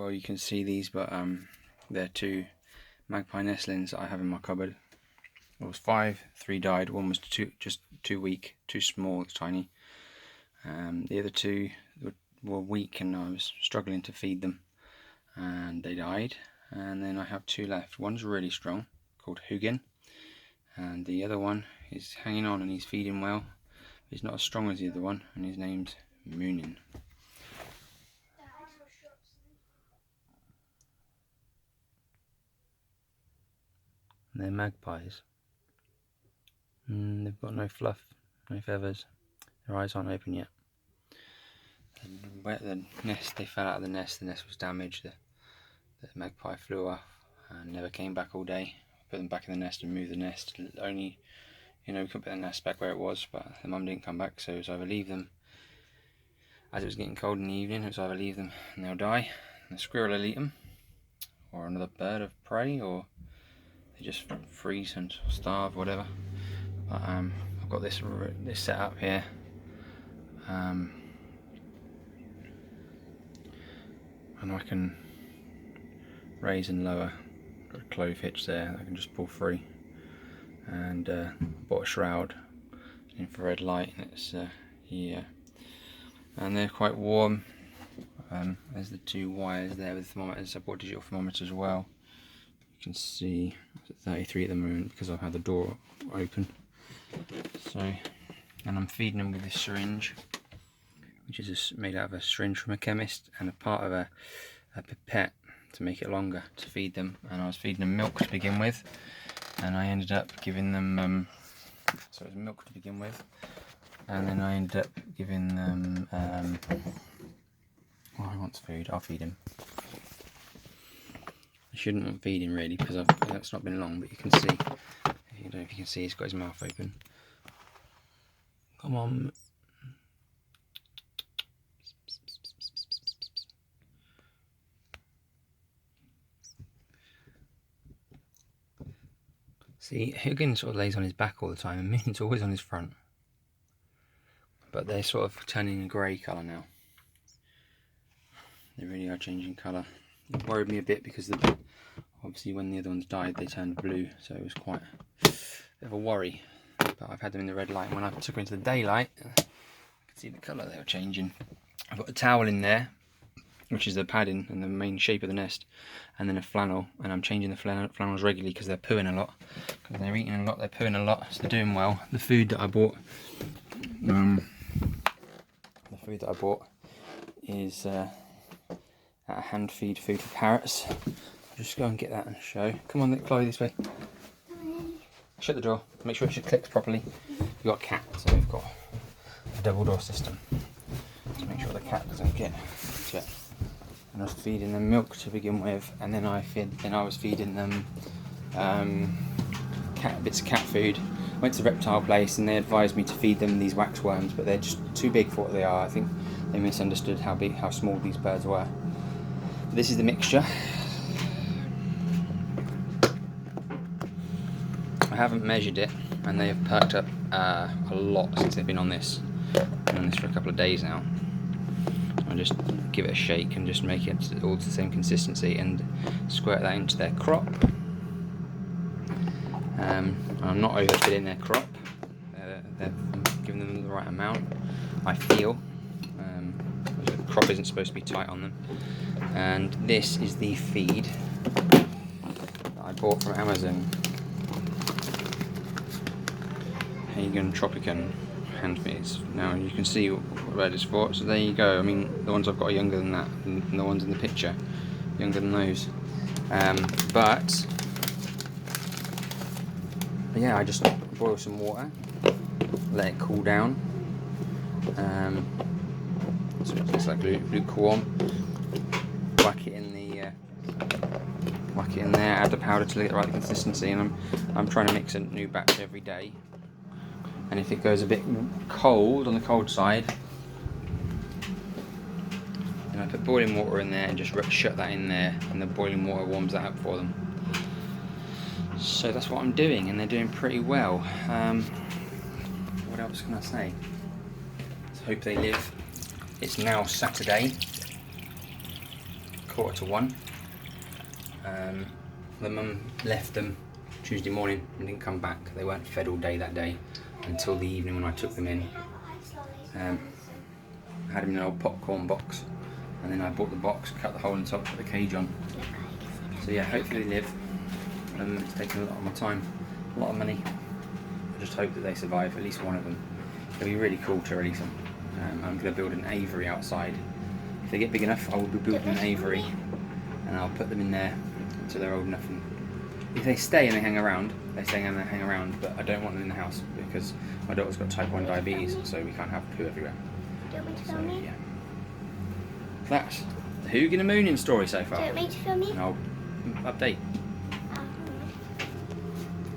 sure you can see these, but they're 2 magpie nestlings that I have in my cupboard. There was 5, 3 died. One was just too weak, too small, it's tiny. The other 2 were weak and I was struggling to feed them, and they died. And then I have 2 left. One's really strong, called Hugin, and the other one is hanging on and he's feeding well. He's not as strong as the other one, and his name's Moonin. They're magpies. They've got no fluff, no feathers. Their eyes aren't open yet. The nest, they fell out of the nest was damaged. The magpie flew off and never came back all day. Put them back in the nest and moved the nest. Only, we couldn't put the nest back where it was, but the mum didn't come back, so it was either leave them, as it was getting cold in the evening, it was either leave them and they'll die, and the squirrel will eat them, or another bird of prey, or they just freeze and starve, whatever. But I've got this set up here. And I can raise and lower. Got a clove hitch there I can just pull free, and bought a shroud, infrared light, and it's yeah, and they're quite warm. There's the 2 wires there with thermometers. I bought digital thermometers as well. You can see it's at 33 at the moment because I've had the door open. So, and I'm feeding them with this syringe, which is made out of a syringe from a chemist and a part of a pipette to make it longer to feed them. And I was feeding them milk to begin with, and I ended up giving them so it was milk to begin with, and then I ended up giving them well, he wants food, I'll feed him. I shouldn't want feeding really because it's not been long, but you can see, I don't know if you can see, he's got his mouth open. Come on. See, Hugin sort of lays on his back all the time, and Moonin's always on his front. But they're sort of turning a grey colour now. They really are changing colour. It worried me a bit because obviously when the other ones died they turned blue, so it was quite a bit of a worry. But I've had them in the red light, and when I took them into the daylight, I could see the colour they were changing. I've got a towel in there, which is the padding and the main shape of the nest, and then a flannel, and I'm changing the flannels regularly because they're pooing a lot. Because they're eating a lot, they're pooing a lot, so they're doing well. The food that I bought, is a hand feed food for parrots. I'll just go and get that and show. Come on, Chloe, this way. Shut the door. Make sure it clicks properly. We've got a cat, so we've got a double door system to make sure the cat doesn't get it. And I was feeding them milk to begin with, and then I was feeding them bits of cat food. Went to the reptile place and they advised me to feed them these waxworms, but they're just too big for what they are. I think they misunderstood how small these birds were. But this is the mixture. I haven't measured it, and they have perked up a lot since they've been on this. Been on this for a couple of days now. I'll just give it a shake and just make it all to the same consistency and squirt that into their crop. I'm not overfilling their crop. I'm giving them the right amount, I feel. The crop isn't supposed to be tight on them. And this is the feed that I bought from Amazon. Hagen Tropican hand feeds. Now you can see what red is for, so there you go. I mean, the ones I've got are younger than that, and the ones in the picture younger than those. But yeah, I just boil some water, let it cool down, so it's like lukewarm. Whack it in there, add the powder to get the right consistency, and I'm trying to mix a new batch every day. And if it goes a bit cold on the cold side, then I put boiling water in there and just shut that in there, and the boiling water warms that up for them. So that's what I'm doing, and they're doing pretty well. What else can I say? Let's hope they live. It's now Saturday. 1:45. The mum left them Tuesday morning and didn't come back. They weren't fed all day that day until the evening when I took them in. I had them in an old popcorn box, and then I bought the box, cut the hole in the top, put the cage on. So yeah, hopefully they live. It's taken a lot of my time, a lot of money. I just hope that they survive, at least one of them. It'll be really cool to release them. I'm going to build an aviary outside. If they get big enough, I will be building an aviary, and I'll put them in there until they're old enough. And if they stay and they hang around, they stay and they hang around, but I don't want them in the house because my daughter's got type 1 diabetes, so we can't have poo everywhere. Do you want me to So film you? yeah. That's the Hugin and Moonin story so far. Do you want me to film you? And I'll update.